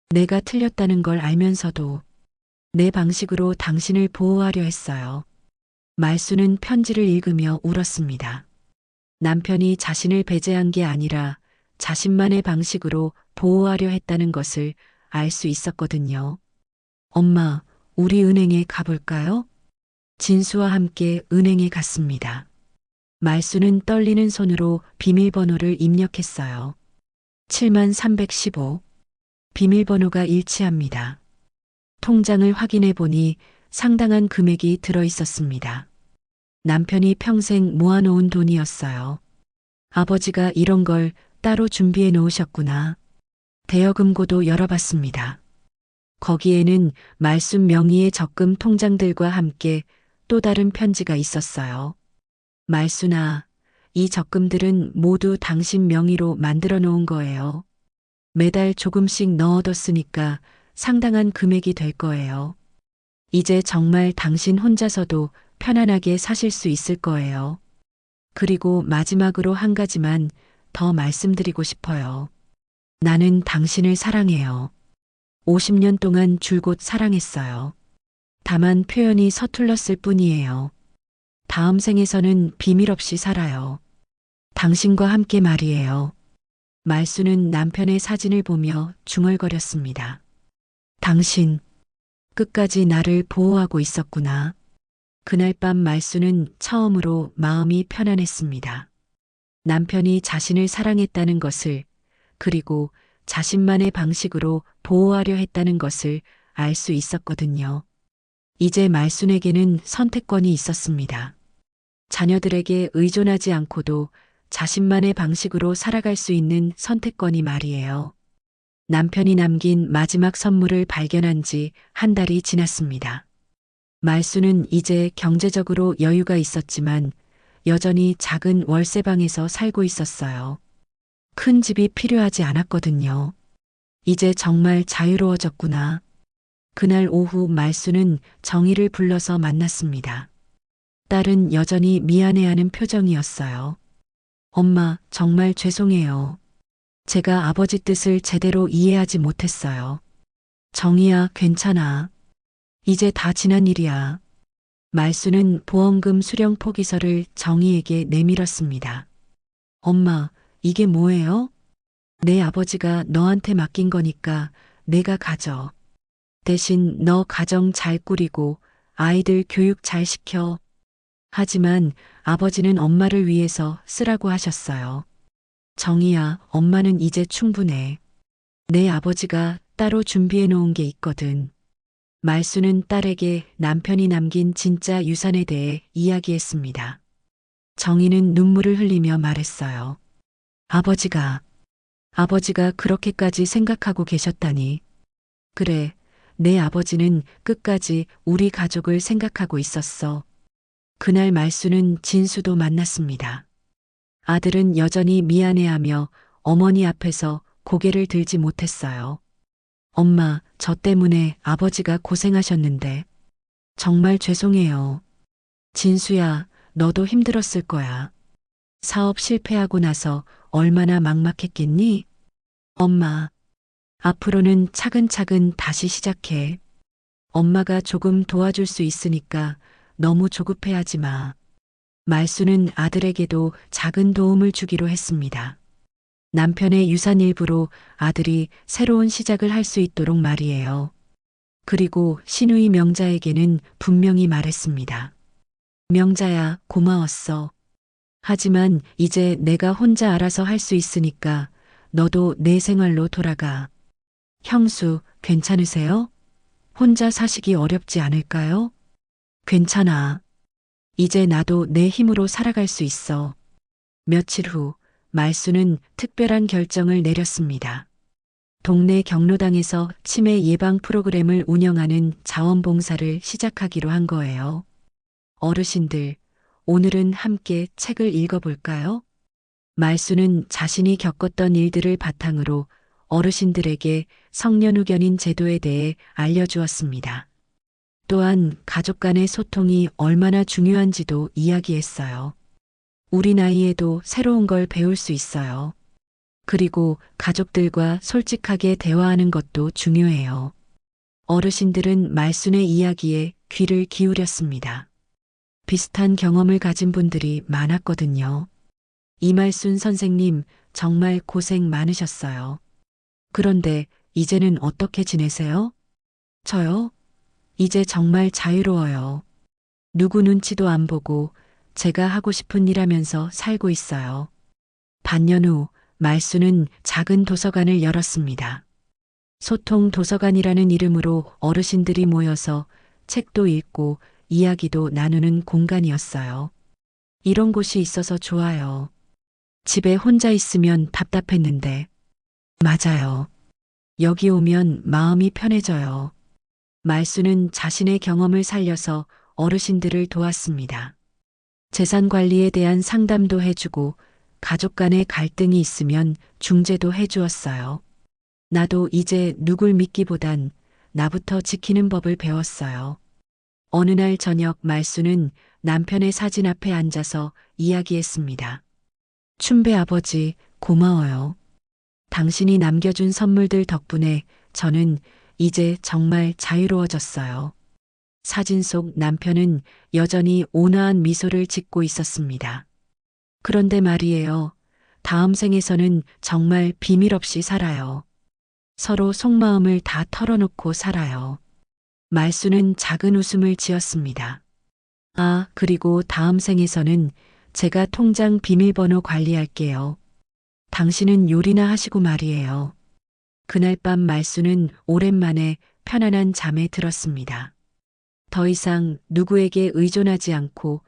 내가 틀렸다는 걸 알면서도 내 방식으로 당신을 보호하려 했어요. 말수는 편지를 읽으며 울었습니다. 남편이 자신을 배제한 게 아니라 자신만의 방식으로 보호하려 했다는 것을 알 수 있었거든요. 엄마, 우리 은행에 가볼까요? 진수와 함께 은행에 갔습니다. 말수는 떨리는 손으로 비밀번호를 입력했어요. 7315. 비밀번호가 일치합니다. 통장을 확인해 보니 상당한 금액이 들어 있었습니다. 남편이 평생 모아놓은 돈이었어요. 아버지가 이런 걸 따로 준비해 놓으셨구나. 대여금고도 열어봤습니다. 거기에는 말순 명의의 적금 통장들과 함께 또 다른 편지가 있었어요. 말순아, 이 적금들은 모두 당신 명의로 만들어 놓은 거예요. 매달 조금씩 넣어뒀으니까 상당한 금액이 될 거예요. 이제 정말 당신 혼자서도 편안하게 사실 수 있을 거예요. 그리고 마지막으로 한 가지만 더 말씀드리고 싶어요. 나는 당신을 사랑해요. 50년 동안 줄곧 사랑했어요. 다만 표현이 서툴렀을 뿐이에요. 다음 생에서는 비밀 없이 살아요. 당신과 함께 말이에요. 말수는 남편의 사진을 보며 중얼거렸습니다. 당신, 끝까지 나를 보호하고 있었구나. 그날 밤 말수는 처음으로 마음이 편안했습니다. 남편이 자신을 사랑했다는 것을, 그리고 자신만의 방식으로 보호하려 했다는 것을 알 수 있었거든요. 이제 말순에게는 선택권이 있었습니다. 자녀들에게 의존하지 않고도 자신만의 방식으로 살아갈 수 있는 선택권이 말이에요. 남편이 남긴 마지막 선물을 발견한 지 한 달이 지났습니다. 말수는 이제 경제적으로 여유가 있었지만 여전히 작은 월세방에서 살고 있었어요. 큰 집이 필요하지 않았거든요. 이제 정말 자유로워졌구나. 그날 오후 말수는 정희를 불러서 만났습니다. 딸은 여전히 미안해하는 표정이었어요. 엄마, 정말 죄송해요. 제가 아버지 뜻을 제대로 이해하지 못했어요. 정희야, 괜찮아. 이제 다 지난 일이야. 말수는 보험금 수령 포기서를 정희에게 내밀었습니다. 엄마, 이게 뭐예요? 내 아버지가 너한테 맡긴 거니까 내가 가져. 대신 너 가정 잘 꾸리고 아이들 교육 잘 시켜. 하지만 아버지는 엄마를 위해서 쓰라고 하셨어요. 정희야, 엄마는 이제 충분해. 내 아버지가 따로 준비해 놓은 게 있거든. 말수는 딸에게 남편이 남긴 진짜 유산에 대해 이야기했습니다. 정희는 눈물을 흘리며 말했어요. 아버지가 그렇게까지 생각하고 계셨다니. 그래, 내 아버지는 끝까지 우리 가족을 생각하고 있었어. 그날 말수는 진수도 만났습니다. 아들은 여전히 미안해하며 어머니 앞에서 고개를 들지 못했어요. 엄마, 저 때문에 아버지가 고생하셨는데 정말 죄송해요. 진수야, 너도 힘들었을 거야. 사업 실패하고 나서 얼마나 막막했겠니? 엄마, 앞으로는 차근차근 다시 시작해. 엄마가 조금 도와줄 수 있으니까 너무 조급해하지 마. 말수는 아들에게도 작은 도움을 주기로 했습니다. 남편의 유산 일부로 아들이 새로운 시작을 할 수 있도록 말이에요. 그리고 시누이 명자에게는 분명히 말했습니다. 명자야, 고마웠어. 하지만 이제 내가 혼자 알아서 할 수 있으니까 너도 내 생활로 돌아가. 형수, 괜찮으세요? 혼자 사시기 어렵지 않을까요? 괜찮아. 이제 나도 내 힘으로 살아갈 수 있어. 며칠 후 말수는 특별한 결정을 내렸습니다. 동네 경로당에서 치매 예방 프로그램을 운영하는 자원봉사를 시작하기로 한 거예요. 어르신들, 오늘은 함께 책을 읽어볼까요? 말수는 자신이 겪었던 일들을 바탕으로 어르신들에게 성년후견인 제도에 대해 알려주었습니다. 또한 가족 간의 소통이 얼마나 중요한지도 이야기했어요. 우리 나이에도 새로운 걸 배울 수 있어요. 그리고 가족들과 솔직하게 대화하는 것도 중요해요. 어르신들은 말순의 이야기에 귀를 기울였습니다. 비슷한 경험을 가진 분들이 많았거든요. 이말순 선생님, 정말 고생 많으셨어요. 그런데 이제는 어떻게 지내세요? 저요? 이제 정말 자유로워요. 누구 눈치도 안 보고 제가 하고 싶은 일 하면서 살고 있어요. 반년 후 말순은 작은 도서관을 열었습니다. 소통 도서관이라는 이름으로 어르신들이 모여서 책도 읽고 이야기도 나누는 공간이었어요. 이런 곳이 있어서 좋아요. 집에 혼자 있으면 답답했는데. 맞아요. 여기 오면 마음이 편해져요. 말수는 자신의 경험을 살려서 어르신들을 도왔습니다. 재산 관리에 대한 상담도 해주고 가족 간의 갈등이 있으면 중재도 해주었어요. 나도 이제 누굴 믿기보단 나부터 지키는 법을 배웠어요. 어느 날 저녁 말수는 남편의 사진 앞에 앉아서 이야기했습니다. 춘배 아버지, 고마워요. 당신이 남겨준 선물들 덕분에 저는 이제 정말 자유로워졌어요. 사진 속 남편은 여전히 온화한 미소를 짓고 있었습니다. 그런데 말이에요. 다음 생에서는 정말 비밀 없이 살아요. 서로 속마음을 다 털어놓고 살아요. 말수는 작은 웃음을 지었습니다. 아, 그리고 다음 생에서는 제가 통장 비밀번호 관리할게요. 당신은 요리나 하시고 말이에요. 그날 밤 말수는 오랜만에 편안한 잠에 들었습니다. 더 이상 누구에게 의존하지 않고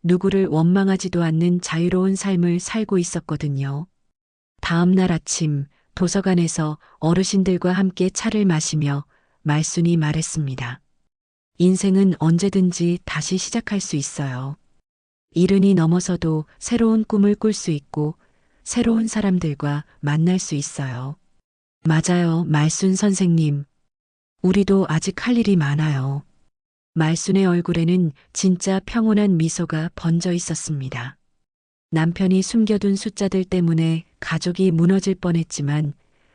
누구를 원망하지도 않는 자유로운 삶을 살고 있었거든요. 다음 날 아침 도서관에서 어르신들과 함께 차를 마시며 말순이 말했습니다. 인생은 언제든지 다시 시작할 수 있어요. 이른이 넘어서도 새로운 꿈을 꿀 수 있고 새로운 사람들과 만날 수 있어요. 맞아요, 말순 선생님. 우리도 아직 할 일이 많아요. 말순의 얼굴에는 진짜 평온한 미소가 번져 있었습니다. 남편이 숨겨둔 숫자들 때문에 가족이 무너질 뻔했지만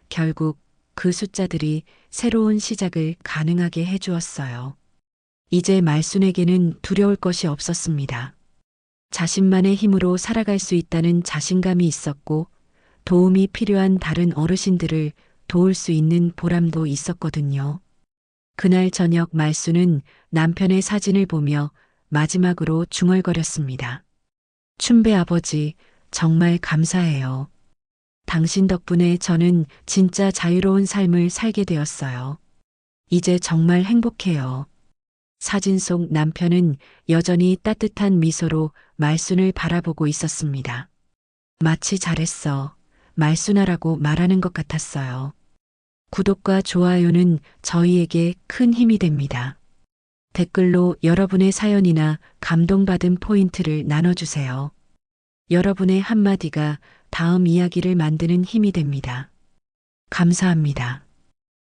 결국 그 숫자들이 새로운 시작을 가능하게 해주었어요. 이제 말순에게는 두려울 것이 없었습니다. 자신만의 힘으로 살아갈 수 있다는 자신감이 있었고 도움이 필요한 다른 어르신들을 도울 수 있는 보람도 있었거든요. 그날 저녁 말순은 남편의 사진을 보며 마지막으로 중얼거렸습니다. 춘배 아버지, 정말 감사해요. 당신 덕분에 저는 진짜 자유로운 삶을 살게 되었어요. 이제 정말 행복해요. 사진 속 남편은 여전히 따뜻한 미소로 말순을 바라보고 있었습니다. 마치 잘했어. 말순아라고 말하는 것 같았어요. 구독과 좋아요는 저희에게 큰 힘이 됩니다. 댓글로 여러분의 사연이나 감동받은 포인트를 나눠주세요. 여러분의 한마디가 다음 이야기를 만드는 힘이 됩니다. 감사합니다.